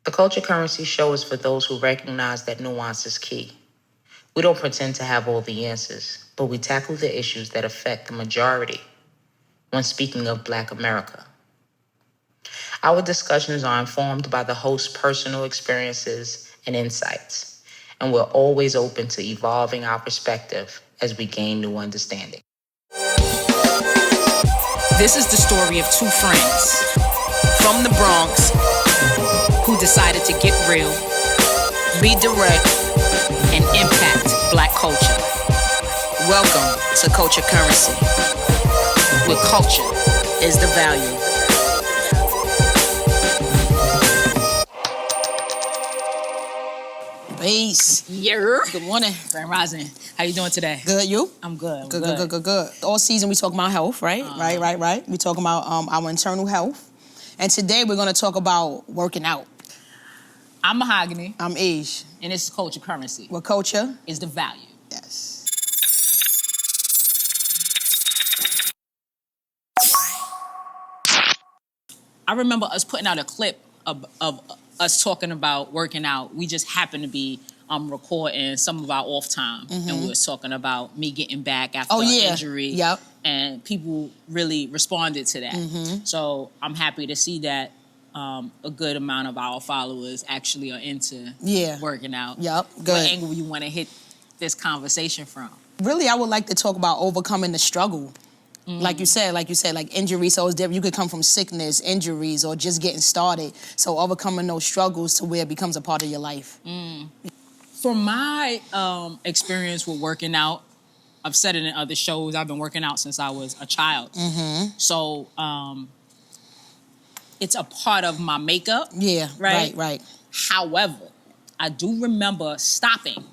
The Culture Currency show is for those who recognize that nuance is key. We don't pretend to have all the answers, but we tackle the issues that affect the majority when speaking of Black America. Our discussions are informed by the host's personal experiences and insights, and we're always open to evolving our perspective as we gain new understanding. This is the story of two friends from the Bronx who decided to get real, be direct, and impact Black culture. Welcome to Culture Currency, where culture is the value. Peace. Yeah. Good morning. Grand Rising. How you doing today? Good, you? I'm good. Good. All season we talk about health, right? Right. We talk about our internal health. And today we're gonna talk about working out. I'm Mahagony. I'm Aisha. And this is Culture Currency. Where culture is the value. Yes. I remember us putting out a clip of us talking about working out. We just happened to be recording some of our off time, and we was talking about me getting back after an injury. Yep. And people really responded to that. So I'm happy to see that a good amount of our followers actually are into working out. Yep, good. What angle you want to hit this conversation from? Really, I would like to talk about overcoming the struggle. Like you said, like injuries, so it's different. You could come from sickness, injuries, or just getting started. So overcoming those struggles to where it becomes a part of your life. From my experience with working out, I've said it in other shows, I've been working out since I was a child. So it's a part of my makeup. Yeah, right. However, I do remember stopping.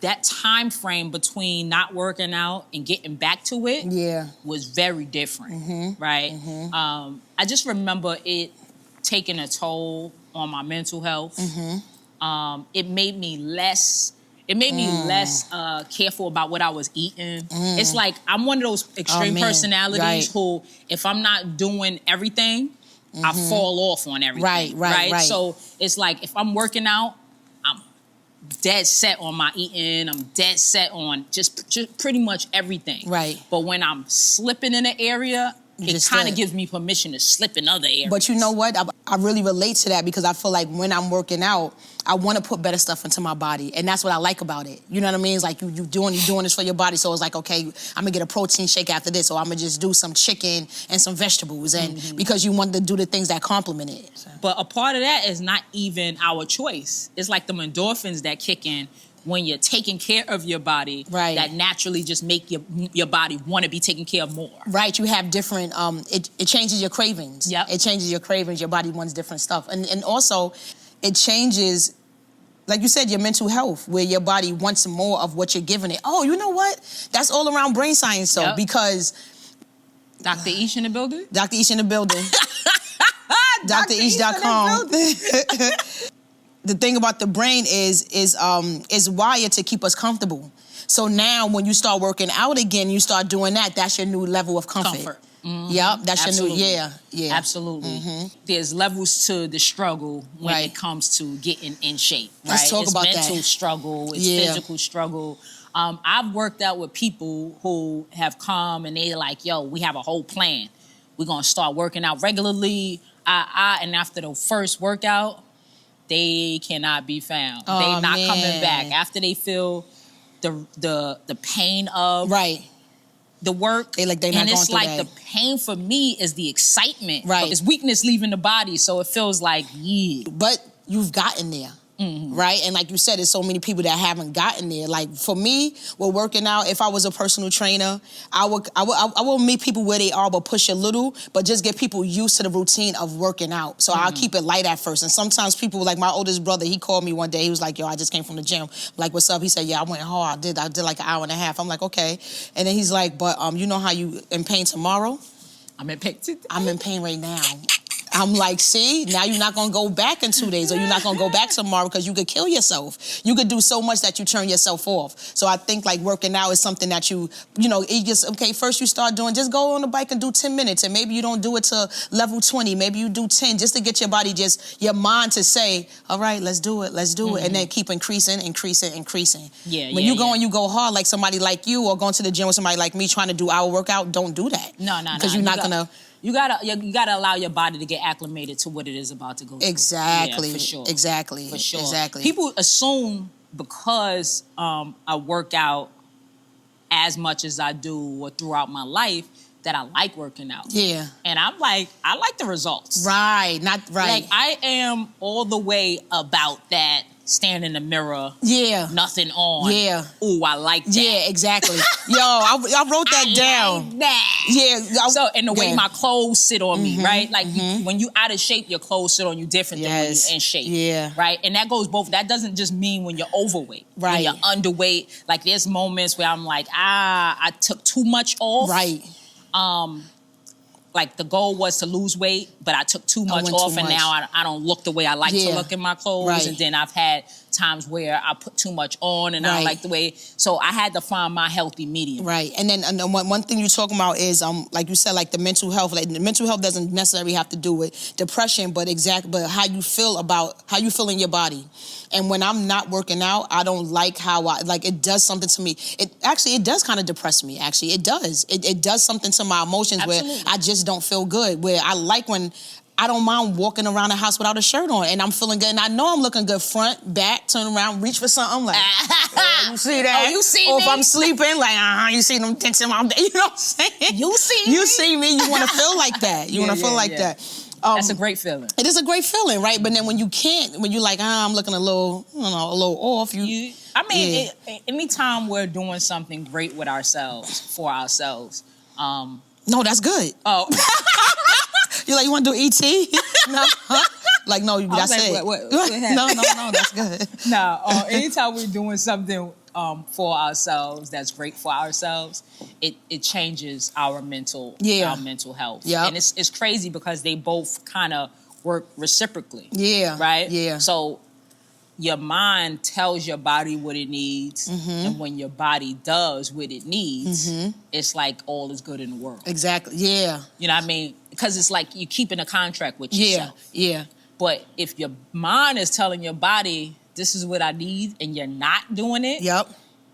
That time frame between not working out and getting back to it was very different, right? I just remember it taking a toll on my mental health. It made me less careful about what I was eating. It's like I'm one of those extreme personalities who, if I'm not doing everything, I fall off on everything. Right. So it's like if I'm working out, I'm dead set on my eating. I'm dead set on just pretty much everything. Right. But when I'm slipping in an area, it kind of gives me permission to slip in other areas. But you know what? I really relate to that because I feel like when I'm working out, I want to put better stuff into my body. And that's what I like about it. You know what I mean? It's like you're doing this for your body. So it's like, okay, I'm going to get a protein shake after this, or I'm going to just do some chicken and some vegetables. And because you want to do the things that complement it. So. But a part of that is not even our choice. It's like the endorphins that kick in when you're taking care of your body, that naturally just make your body want to be taken care of more. Right, you have different, it changes your cravings. Yep. It changes your cravings, your body wants different stuff. And also, it changes, like you said, your mental health, where your body wants more of what you're giving it. Oh, you know what? That's all around brain science, though, because... Dr. Aisha in the building? Dr. Aisha in the building. DrAish.com. The thing about the brain is wired to keep us comfortable. So now when you start working out again, you start doing that, that's your new level of comfort. Yep, that's Absolutely. your new, Absolutely. There's levels to the struggle when it comes to getting in shape, right? Let's talk about that. It's mental struggle, it's physical struggle. I've worked out with people who have come and they're like, yo, we have a whole plan. We're gonna start working out regularly. And after the first workout, they cannot be found. They're not coming back. After they feel the pain of the work. They're not going through that. And it's like the pain for me is the excitement. It's weakness leaving the body, so it feels like, But you've gotten there. Right? And like you said, there's so many people that haven't gotten there. Like for me, with working out, if I was a personal trainer, I will meet people where they are, but push a little, but just get people used to the routine of working out. So I'll keep it light at first. And sometimes people, like my oldest brother, he called me one day. He was like, yo, I just came from the gym. I'm like, what's up? He said, yeah, I went hard. I did like an hour and a half. I'm like, okay. And then he's like, but you know how you in pain tomorrow? I'm in pain today. I'm in pain right now. I'm like, see, now you're not gonna go back in 2 days, or you're not gonna go back tomorrow because you could kill yourself. You could do so much that you turn yourself off. So I think like working out is something that you know, it just, okay, first you start doing, just go on the bike and do 10 minutes, and maybe you don't do it to level 20, maybe you do 10, just to get your body, just your mind to say, all right, let's do it, and then keep increasing. Yeah, when you go and you go hard, like somebody like you, or going to the gym with somebody like me trying to do our workout, don't do that. No. Because you're not gonna. You gotta allow your body to get acclimated to what it is about to go through. Exactly. Yeah, for sure. Exactly. For sure. Exactly. People assume because I work out as much as I do or throughout my life that I like working out. Yeah. And I'm like, I like the results. Right. Not right. Like I am all the way about that. Stand in the mirror. Yeah. Nothing on. Yeah. Ooh, I like that. Yeah, exactly. Yo, I wrote that down. Like that. Yeah. So, and the way my clothes sit on me, right? Like when you out of shape, your clothes sit on you different than when you're in shape. Yeah. Right? And that goes both. That doesn't just mean when you're overweight. Right. When you're underweight. Like there's moments where I'm like, I took too much off. Right. Like the goal was to lose weight, but I took too much off, and now I don't look the way I like to look in my clothes. Right. And then I've had times where I put too much on, and I don't like the way. So I had to find my healthy medium. Right. And then one thing you're talking about is like you said, like the mental health. Like the mental health doesn't necessarily have to do with depression, but how you feel in your body. And when I'm not working out, I don't like how it does something to me. It does kind of depress me, actually. It does. It does something to my emotions. Absolutely. Where I just don't feel good. Where I like when I don't mind walking around the house without a shirt on, and I'm feeling good, and I know I'm looking good front, back, turn around, reach for something. I'm like, you see that? Oh, you see or me? If I'm sleeping, like, you see them dents in my day. You know what I'm saying? You see me? You see me. You want to feel like that. You want to feel like that. That's a great feeling. It is a great feeling, right? But then when you can't, when you're like, I'm looking a little off. Anytime we're doing something great with ourselves, for ourselves. No, that's good. Oh. You're like, you want to do ET? No. Like, no, that's it. What No, that's good. No, anytime we're doing something for ourselves that's great for ourselves, it changes our mental health. Yeah. And it's crazy because they both kind of work reciprocally. Yeah. Right? Yeah. So your mind tells your body what it needs, and when your body does what it needs, it's like all is good in the world. Exactly. Yeah. You know what I mean? Because it's like you're keeping a contract with yourself. Yeah. But if your mind is telling your body, this is what I need, and you're not doing it,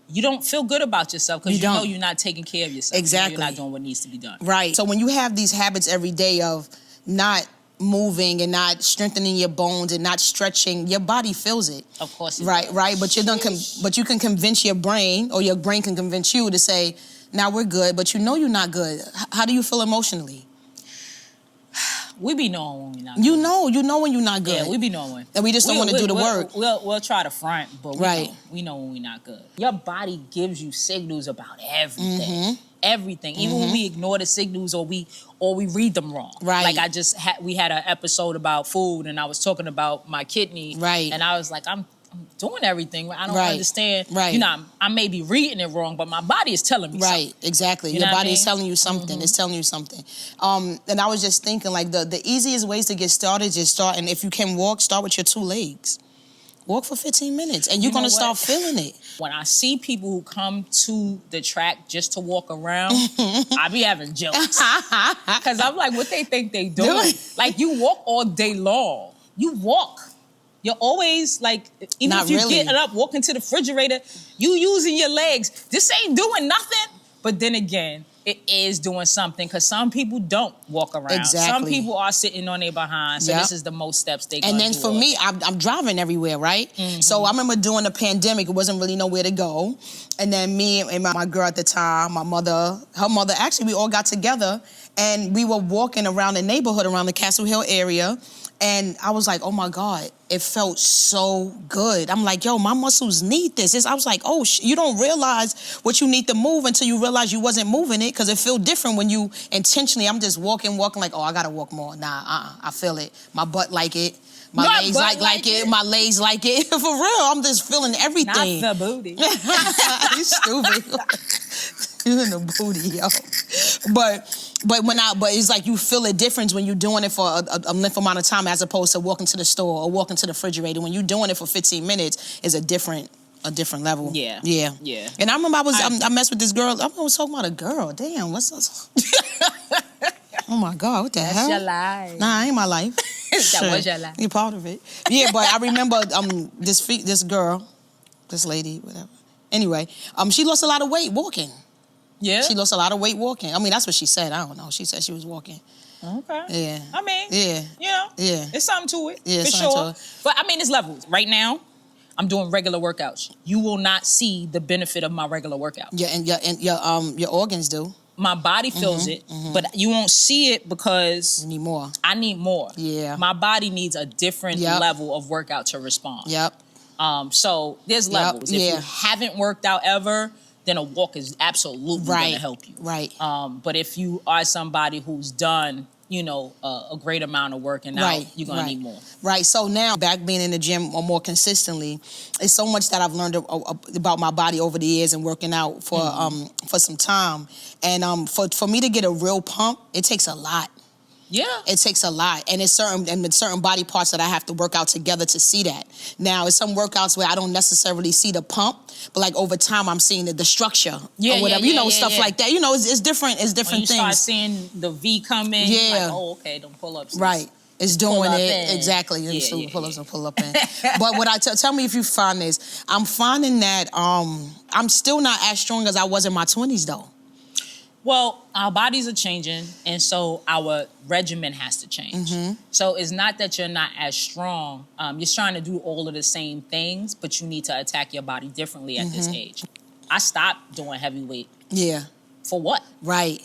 you don't feel good about yourself because you know you're not taking care of yourself. Exactly. You're not doing what needs to be done. Right. So when you have these habits every day of not moving and not strengthening your bones and not stretching, your body feels it. Of course it does. Right. But you can convince your brain, or your brain can convince you to say, now we're good, but you know you're not good. How do you feel emotionally? We be knowing when we're not good. You know when you're not good. Yeah, we be knowing. And we just don't want to do the work. We'll try to front, but we know when we're not good. Your body gives you signals about everything. Everything. Even when we ignore the signals or we read them wrong. Right. Like we had an episode about food, and I was talking about my kidney. Right. And I was like, I'm doing everything. I don't understand. Right. You know, I may be reading it wrong, but my body is telling me something. Right, exactly. You Your know what body I is mean? telling you something. It's telling you something. And I was just thinking, like, the easiest ways to get started, just start, and if you can walk, start with your 2 legs. Walk for 15 minutes, and you're going to start feeling it. When I see people who come to the track just to walk around, I be having jokes. Because I'm like, what they think they doing? Like, you walk all day long. You walk. You're always, like, even if you're getting up, walking to the refrigerator, you using your legs. This ain't doing nothing. But then again, it is doing something because some people don't walk around. Exactly. Some people are sitting on their behind. So this is the most steps they can do. And then for me, I'm driving everywhere, right? So I remember during the pandemic, it wasn't really nowhere to go. And then me and my girl at the time, her mother, actually we all got together and we were walking around the neighborhood, around the Castle Hill area. And I was like, oh my God, it felt so good. I'm like, yo, my muscles need this. I was like, oh, you don't realize what you need to move until you realize you wasn't moving it, because it feel different when you intentionally, I'm just walking like, oh, I gotta walk more. Nah, I feel it. My butt like it. My legs like it. My legs like it. For real, I'm just feeling everything. Not the booty. You stupid. You in the booty, yo. But But it's like you feel a difference when you're doing it for a length amount of time as opposed to walking to the store or walking to the refrigerator. When you're doing it for 15 minutes, it's a different level. Yeah. Yeah. Yeah. And I remember I messed with this girl. I was talking about a girl. Damn, what's this? Oh my God, what the hell? That's your life. Nah, ain't my life. That was your life. You're part of it. Yeah, but I remember this girl, this lady, whatever. Anyway, she lost a lot of weight walking. Yeah? She lost a lot of weight walking. I mean, that's what she said. I don't know. She said she was walking. Okay. Yeah. I mean, yeah. You know, yeah. It's something to it. Yeah, for something sure. to it. But I mean, it's levels. Right now, I'm doing regular workouts. You will not see the benefit of my regular workout. Yeah, and your organs do. My body feels it, but you won't see it because You need more. I need more. Yeah. My body needs a different level of workout to respond. Yep. So there's levels. If Yeah. you haven't worked out ever, then a walk is absolutely going to help you. Right. But if you are somebody who's done, a great amount of working out, you're going to need more. Right. So now, back being in the gym more consistently, it's so much that I've learned about my body over the years and working out for some time. And for me to get a real pump, it takes a lot. Yeah. It takes a lot. And it's certain body parts that I have to work out together to see that. Now, it's some workouts where I don't necessarily see the pump, but like over time I'm seeing the structure or whatever. Stuff like that. It's different. It's different when things. You start seeing the V coming, like, oh, okay, them pull-ups. Right. It's doing it. In. Exactly. Pull-ups and pull-up in. But what I tell me if you find this, I'm finding that I'm still not as strong as I was in my 20s though. Well, our bodies are changing, and so our regimen has to change. So it's not that you're not as strong. You're trying to do all of the same things, but you need to attack your body differently at this age. I stopped doing heavyweight. Yeah. For what? Right.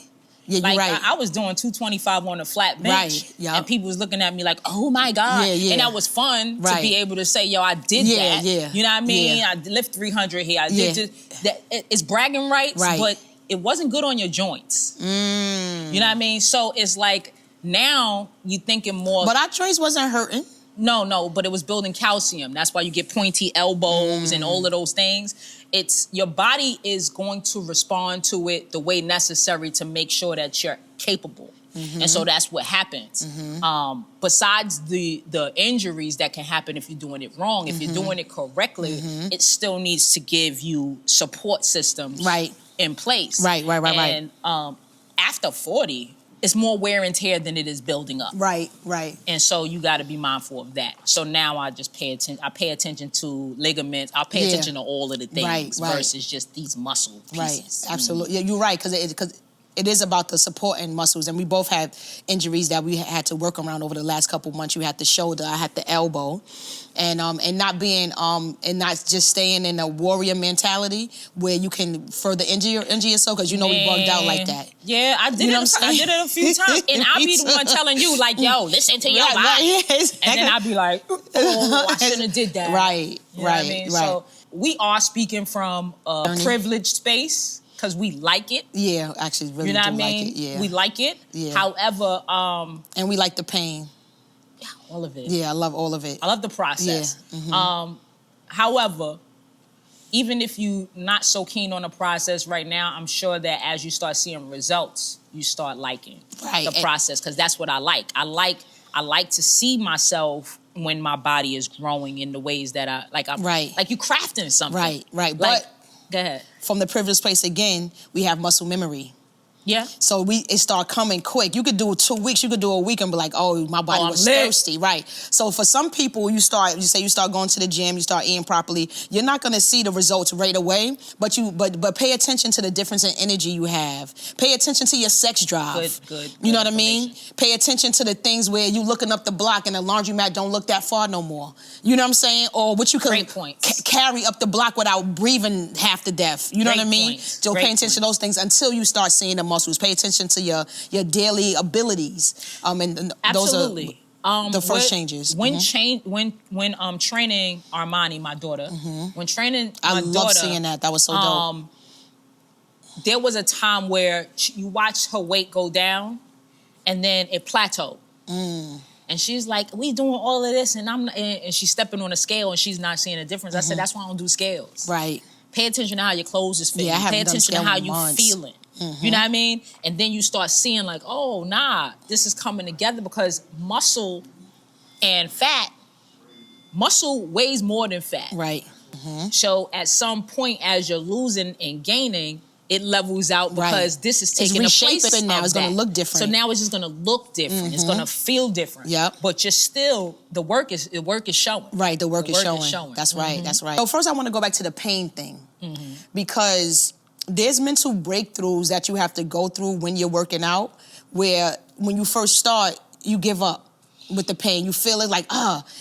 Yeah, you're like, right. I was doing 225 on a flat bench, Right. Yep. and people was looking at me like, oh my God. Yeah. And that was fun to be able to say, yo, I did that. Yeah. You know what I mean? Yeah. I lift 300 here. I did that. It's bragging rights, but it wasn't good on your joints. You know what I mean? So it's like now you thinking more. But our joints wasn't hurting. No, but it was building calcium. That's why you get pointy elbows and all of those things. It's your body is going to respond to it the way necessary to make sure that you're capable. And so that's what happens. Besides the injuries that can happen if you're doing it wrong, if you're doing it correctly, it still needs to give you support systems in place. Right. And after 40, it's more wear and tear than it is building up. Right. And so you got to be mindful of that. So now I just pay attention. I pay attention to ligaments. I'll pay attention to all of the things versus just these muscle pieces. Right. Absolutely. Yeah, you're right because it is about the supporting muscles, and we both have injuries that we had to work around over the last couple months. You had the shoulder, I had the elbow, and not being and not just staying in a warrior mentality where you can further injure yourself because we bugged out like that. Yeah, I did it. I did it a few times, and I'll be the one telling you like, "Yo, listen to your body," and then I'll be like, "Oh, I shouldn't have did that." Right. You know what I mean? So we are speaking from a privileged space. Because we like it. Yeah, actually, really you know do what I mean? like it. Yeah. We like it. Yeah. However, and we like the pain. Yeah, all of it. Yeah, I love all of it. I love the process. Yeah. However, even if you're not so keen on the process right now, I'm sure that as you start seeing results, you start liking the process. Because that's what I like. I like to see myself when my body is growing in the ways that I like. Like you crafting something. Right. Like, But go ahead. From the privileged place again, we have muscle memory. Yeah. So it start coming quick. You could do 2 weeks, you could do a week and be like, oh, my body was thirsty. Right. So for some people, you start going to the gym, you start eating properly, you're not gonna see the results right away, but pay attention to the difference in energy you have. Pay attention to your sex drive. Good. You know what I mean? Pay attention to the things where you looking up the block and the laundromat don't look that far no more. You know what I'm saying? Or what you could carry up the block without breathing half to death. You know what I mean? So pay attention to those things until you start seeing the muscles. Pay attention to your daily abilities. And absolutely. Those are the first changes. When training Armani, my daughter, when training my daughter, I love seeing that. That was so dope. There was a time where you watched her weight go down, and then it plateaued. And she's like, we doing all of this, and she's stepping on a scale, and she's not seeing a difference. I said, that's why I don't do scales. Right. Pay attention to how your clothes is fitting. Yeah, Pay attention to how you feeling. You know what I mean? And then you start seeing like, oh, nah, this is coming together because muscle and fat, muscle weighs more than fat. Right. So at some point, as you're losing and gaining, it levels out because this is taking the place reshaping now. of It's going to that. look different. So now it's just going to look different. It's going to feel different. Yep. But you're still, the work is showing. Right, the work is showing. That's right, that's right. So first I want to go back to the pain thing because there's mental breakthroughs that you have to go through when you're working out where when you first start, you give up with the pain. You feel it like,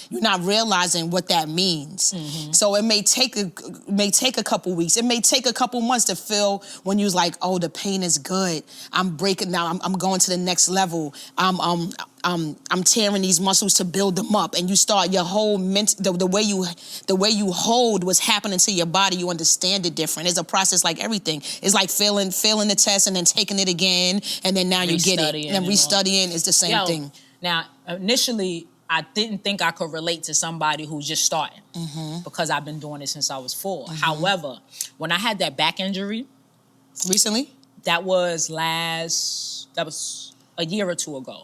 you're not realizing what that means. So it may take a couple weeks. It may take a couple months to feel when you're like, oh, the pain is good. I'm breaking now. I'm going to the next level. I'm tearing these muscles to build them up, and you start your whole the way you hold what's happening to your body. You understand it different. It's a process like everything. It's like failing the test and then taking it again, and then now you get it. And restudying is the same thing. Now, initially, I didn't think I could relate to somebody who's just starting because I've been doing it since I was 4. However, when I had that back injury recently, that was a year or 2 ago.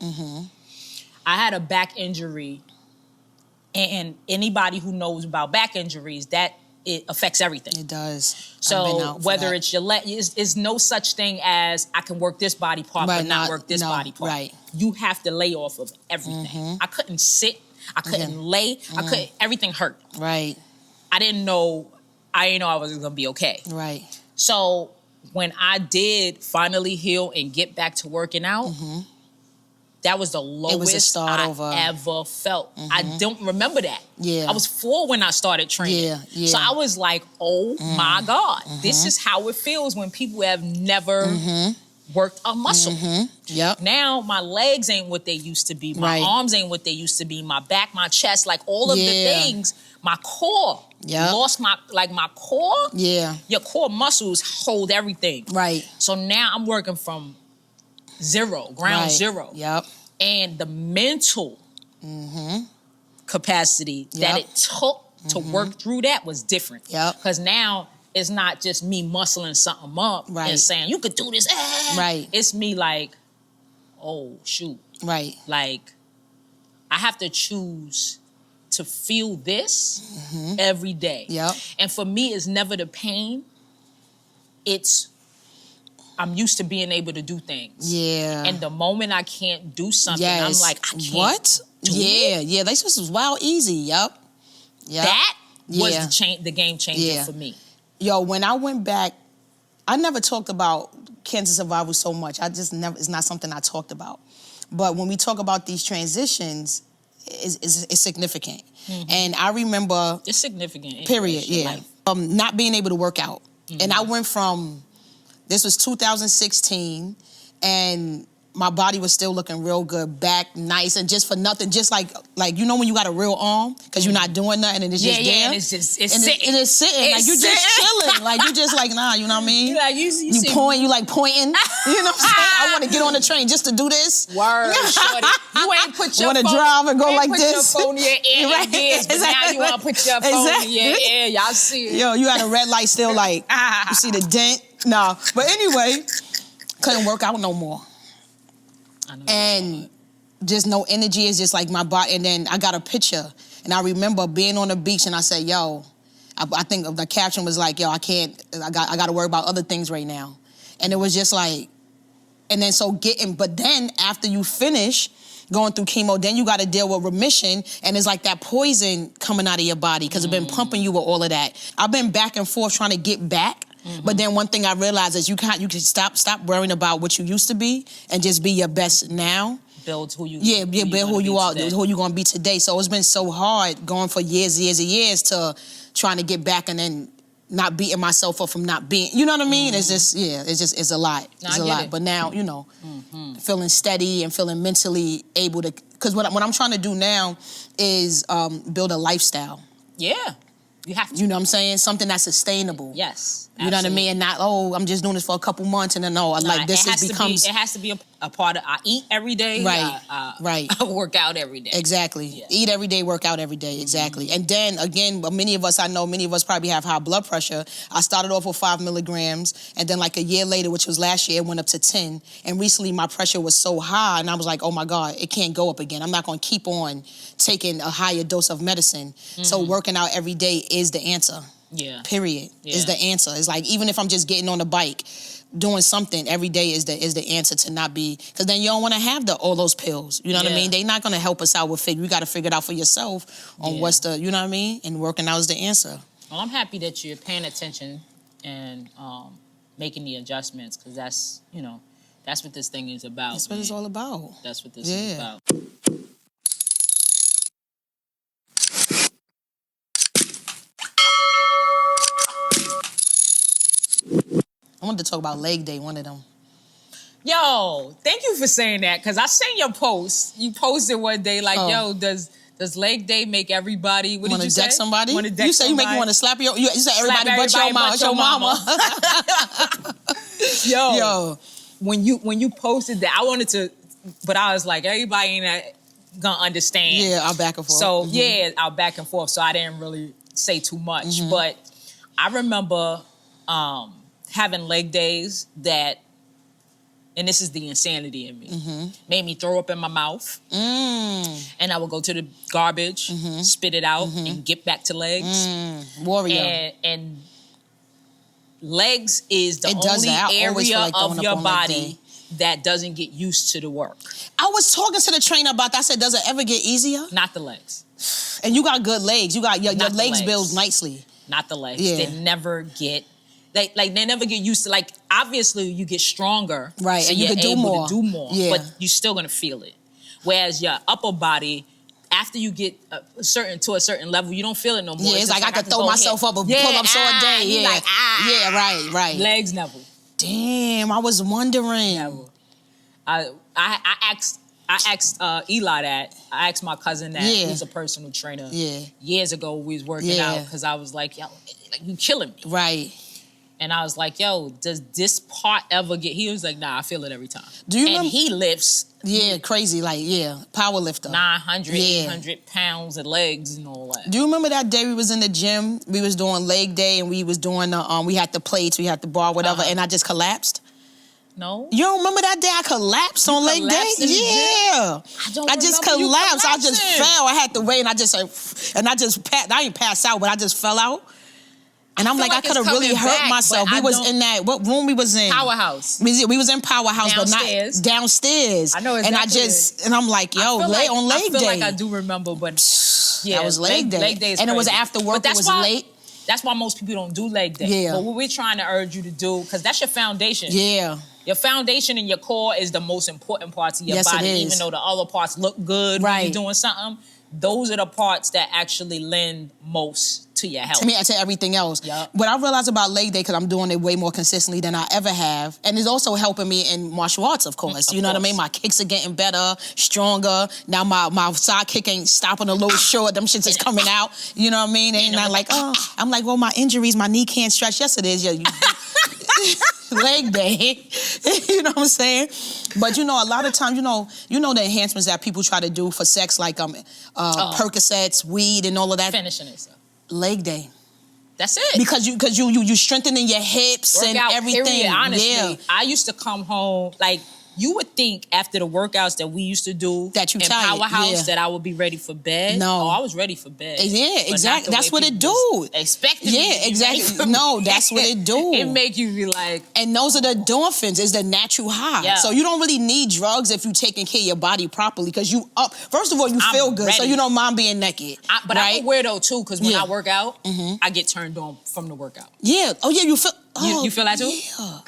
I had a back injury, and anybody who knows about back injuries, that it affects everything. It does. So whether it's your leg, it's no such thing as I can work this body part but not work this body part. Right. You have to lay off of everything. I couldn't sit. I couldn't lay. I couldn't. Everything hurt. Right. I didn't know I was gonna be okay. Right. So when I did finally heal and get back to working out, that was the lowest I ever felt. I don't remember that. Yeah. I was 4 when I started training. Yeah. So I was like, oh my God, this is how it feels when people have never worked a muscle. Yep. Now my legs ain't what they used to be. My arms ain't what they used to be. My back, my chest, like all of the things. My core lost my core. Yeah. Your core muscles hold everything. Right. So now I'm working from ground zero. Yep. And the mental capacity that it took to work through that was different. Yep. Because now it's not just me muscling something up and saying, you could do this. Right. It's me like, oh, shoot. Right. Like, I have to choose to feel this every day. Yep. And for me, it's never the pain. I'm used to being able to do things. Yeah. And the moment I can't do something, I'm like, I can't do it. Yeah. This was wild easy. Yep. That was the game changer for me. Yo, when I went back, I never talked about cancer survival so much. It's not something I talked about. But when we talk about these transitions, it's significant. And I remember... It's significant. Period, not being able to work out. And I went from... This was 2016, and my body was still looking real good, back nice, and just for nothing, just like you know when you got a real arm because you're not doing nothing and it's just there. And it's sitting. It is sitting, like you just chilling, like you just like nah, you know what I mean? You point, you like pointing, you know what I'm saying? I want to get on the train just to do this. Word, shorty. You ain't put your phone. Want to drive and go like this? You ain't put your phone in your ear, but now you want to put your phone in your ear. Y'all see it? Yo, you had a red light still, like you see the dent. Nah, but anyway, couldn't work out no more. And just no energy. Is just like my body. And then I got a picture, and I remember being on the beach, and I said, "Yo," I think the caption was like, "Yo, I can't. I got to worry about other things right now." And it was just like, and then but then after you finish going through chemo, then you got to deal with remission, and it's like that poison coming out of your body because it's been pumping you with all of that. I've been back and forth trying to get back. But then one thing I realized is you can stop worrying about what you used to be and just be your best now. Build who you build who you are, who you're gonna be today. So it's been so hard going for years and years to trying to get back and then not beating myself up from not being, you know what I mean? It's just it's a lot. It's a lot. But now, you know, feeling steady and feeling mentally able to, because what I'm trying to do now is build a lifestyle. Yeah. You have to. You know what I'm saying? Something that's sustainable. Yes. You know what I mean? And not, oh, I'm just doing this for a couple months and then, no, like this becomes... It has to be a part of, I eat every day. Right, right. I work out every day. Exactly. Yeah. Eat every day, work out every day, exactly. And then, again, many of us probably have high blood pressure. I started off with 5 milligrams, and then like a year later, which was last year, it went up to 10. And recently, my pressure was so high, and I was like, oh my God, it can't go up again. I'm not gonna keep on taking a higher dose of medicine. So working out every day is the answer. Yeah. Period. Is the answer. It's like, even if I'm just getting on the bike, doing something every day is the answer to not be, because then you don't want to have all those pills. You know what I mean? They're not going to help us out with figure. You got to figure it out for yourself on what's the, you know what I mean? And working out is the answer. Well, I'm happy that you're paying attention and making the adjustments, because that's, you know, that's what this thing is about. That's what it's all about. That's what this is about. I wanted to talk about leg day, one of them. Yo, thank you for saying that, because I seen your post. You posted one day like, yo, does leg day make everybody, what did you say? Deck somebody? Wanna deck you say you make you want to slap your, you say everybody but your mama. Yo, when you posted that, I wanted to, but I was like, everybody ain't gonna understand. Yeah, our back and forth. So yeah, our back and forth. So I didn't really say too much, but I remember having leg days that, and this is the insanity in me, made me throw up in my mouth. And I would go to the garbage, spit it out, and get back to legs. Warrior. And legs is the only area of your body that doesn't get used to the work. I was talking to the trainer about that. I said, does it ever get easier? Not the legs. And you got good legs. You got your legs built nicely. Not the legs. Yeah. They never get... Like they never get used to, like, obviously you get stronger. Right, so and you you're can do able more. to do more. Yeah. But you're still gonna feel it. Whereas your upper body, after you get to a certain level, you don't feel it no more. Yeah, it's like I could throw myself up and pull up so a day. Yeah. Like, Yeah, right. Legs never. Damn, I was wondering. Never. I asked Eli that. I asked my cousin that, who's a personal trainer. Yeah. Years ago, we was working out, because I was like, yo, like, you killing me. Right. And I was like, yo, does this part ever get... He was like, nah, I feel it every time. Do you and remember? He lifts... Yeah, crazy, like, power lifter. 900, 800 pounds of legs and all that. Do you remember that day we was in the gym? We was doing leg day, and we was doing the, we had the plates, we had the bar, whatever, and I just collapsed? No. You don't remember that day I collapsed on leg day? Yeah. I just collapsed. I just fell. I had to wait, and I didn't pass out, but I just fell out. And I'm like, I could have really hurt myself. We was in that, what room we was in? Powerhouse. We was in Powerhouse, downstairs. but not downstairs. I know exactly. And I'm like, yo, on leg day. I feel like I do remember, but yeah. That was leg day. Leg day is and crazy. It was after work, it was late. That's why most people don't do leg day. Yeah. But what we're trying to urge you to do, because that's your foundation. Yeah. Your foundation and your core is the most important parts of your body, it is. even though the other parts look good when you're doing something. Those are the parts that actually lend most to your health. To everything else. Yep. What I realized about leg day, because I'm doing it way more consistently than I ever have, and it's also helping me in martial arts, of course. You know what I mean? My kicks are getting better, stronger. Now my side kick ain't stopping a little short. Them shits is coming out. You know what I mean? Ain't not like, I'm like, well, my injuries, my knee can't stretch. Yes, it is. Yeah, leg day. You know what I'm saying? But you know, a lot of times, you know the enhancements that people try to do for sex, like Percocets, weed, and all of that. Finishing it, so. Leg day. That's it. Because you strengthening your hips and everything. Period, honestly. Yeah. I used to come home, like, you would think after the workouts that we used to do that you in tired, Powerhouse that I would be ready for bed. No. Oh, I was ready for bed. Yeah, exactly. That's what it do. Expecting me to be exactly. ready for No, bed. that's what it do. It make you be like... And those are the endorphins. It's the natural high. Yeah. So you don't really need drugs if you taking care of your body properly, because you up. First of all, you feel good, so you don't mind being naked. But right? I'm a weirdo too, because when I work out, I get turned on from the workout. Yeah. Oh yeah, you feel. You feel that too? Yeah.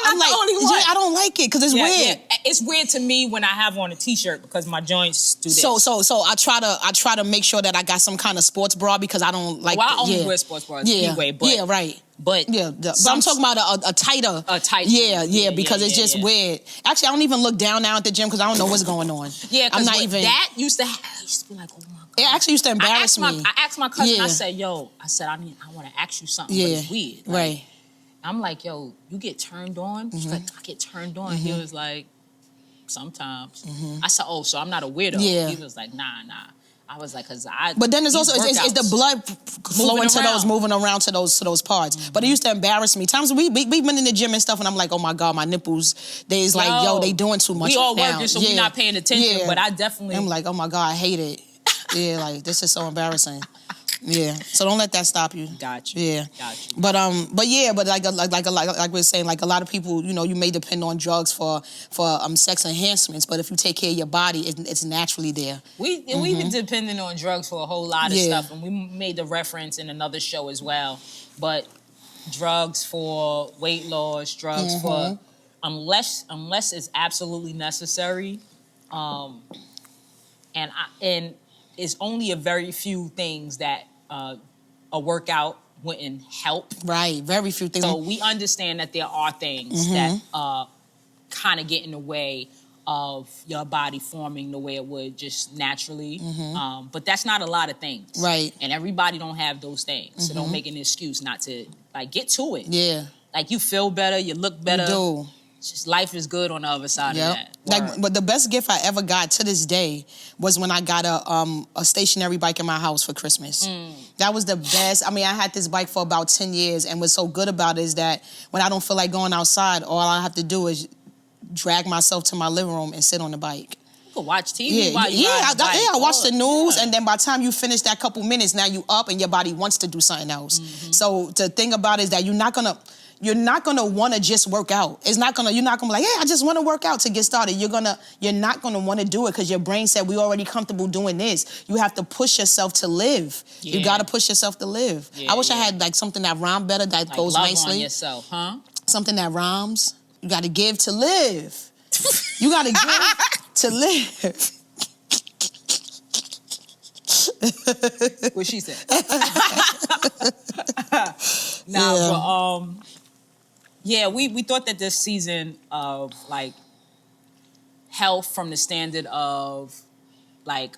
I'm not like, the only one. yeah, I don't like it because it's weird. Yeah. It's weird to me when I have on a t-shirt because my joints do this. So I try to make sure that I got some kind of sports bra because I don't like. Well, I only wear sports bras anyway. But yeah, right. But but I'm talking about a tighter. A tight. Yeah, because it's just weird. Actually, I don't even look down now at the gym because I don't know what's going on. Yeah, I'm not even. That used to be like, oh my God. It actually used to embarrass me. I asked my cousin. I said, yo, I want to ask you something. But it's weird. Like, right. I'm like, yo, you get turned on? She's like, I get turned on. He was like, sometimes. I said, oh, so I'm not a weirdo. Yeah. He was like, nah. I was like, But then it's also it's the blood flowing to those, moving around to those parts. But it used to embarrass me. Times we've been in the gym and stuff, and I'm like, oh my God, my nipples. They's like, yo, they doing too much. We all now. working, so we're not paying attention. Yeah. But I definitely. I'm like, oh my God, I hate it. Yeah, like this is so embarrassing. Yeah, so don't let that stop you. Got you. Yeah. Got you. But like we were saying, like a lot of people, you may depend on drugs for sex enhancements, but if you take care of your body, it's naturally there. We've been depending on drugs for a whole lot of stuff, and we made the reference in another show as well. But drugs for weight loss, drugs for unless it's absolutely necessary, and it's only a very few things that a workout wouldn't help. Right, very few things. So we understand that there are things that kind of get in the way of your body forming the way it would just naturally. But that's not a lot of things. Right. And everybody don't have those things. So don't make an excuse not to, like, get to it. Yeah. Like, you feel better, you look better. You do. It's just life is good on the other side of that. Like, but the best gift I ever got to this day was when I got a stationary bike in my house for Christmas. That was the best. I mean, I had this bike for about 10 years, and what's so good about it is that when I don't feel like going outside, all I have to do is drag myself to my living room and sit on the bike. You can watch TV while you ride the bike. I watch the news, and then by the time you finish that couple minutes, now you up and your body wants to do something else. So the thing about it is that you're not gonna want to just work out. You're not gonna be like, hey, I just want to work out to get started. You're not gonna want to do it because your brain said we already comfortable doing this. You have to push yourself to live. You gotta push yourself to live. I wish I had like something that rhymed better, that like goes nicely. On yourself, huh? Something that rhymes. You gotta give to live. You gotta give to live. What she said. We thought that this season of like health from the standard of like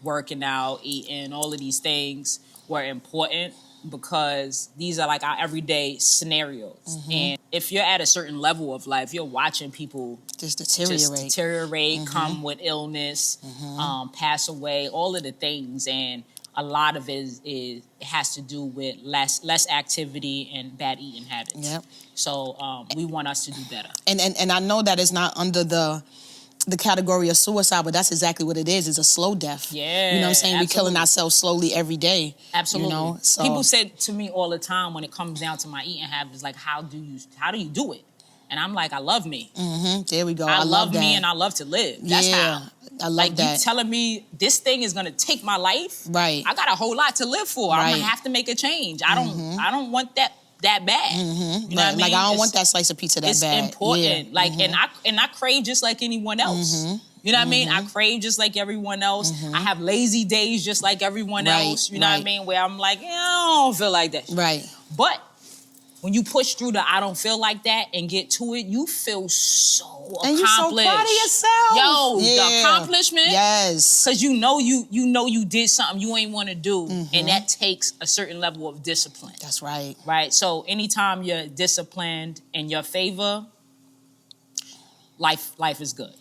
working out, eating, all of these things were important because these are like our everyday scenarios. And if you're at a certain level of life, you're watching people just deteriorate, come with illness, pass away, all of the things. And a lot of it has to do with less activity and bad eating habits. Yep. So we want us to do better. And I know that it's not under the category of suicide, but that's exactly what it is. It's a slow death. Yeah. You know what I'm saying? We're killing ourselves slowly every day. Absolutely. You know? So. People say to me all the time when it comes down to my eating habits, like, how do you do it? And I'm like, I love me. There we go. I love me and I love to live. That's how. I love that. You telling me this thing is gonna take my life? Right. I got a whole lot to live for. Right. I'm gonna have to make a change. I don't want that bad. You know what I mean? Like I don't want that slice of pizza that bad. It's important. Like and I crave just like anyone else. You know what I mean? I crave just like everyone else. I have lazy days just like everyone else. You know what I mean? Where I'm like, I don't feel like that. Right. But when you push through the I don't feel like that and get to it, you feel so accomplished. And you're so proud of yourself. The accomplishment. Yes. Because you know you did something you ain't want to do. And that takes a certain level of discipline. That's right. Right? So anytime you're disciplined in your favor, life is good.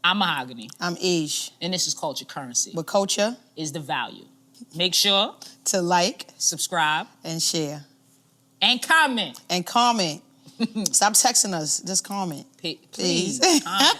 I'm Mahagony. I'm Ish. And this is Culture Currency. But culture is the value. Make sure to like, subscribe, and share. And comment. Stop texting us. Just comment. Please. Comment.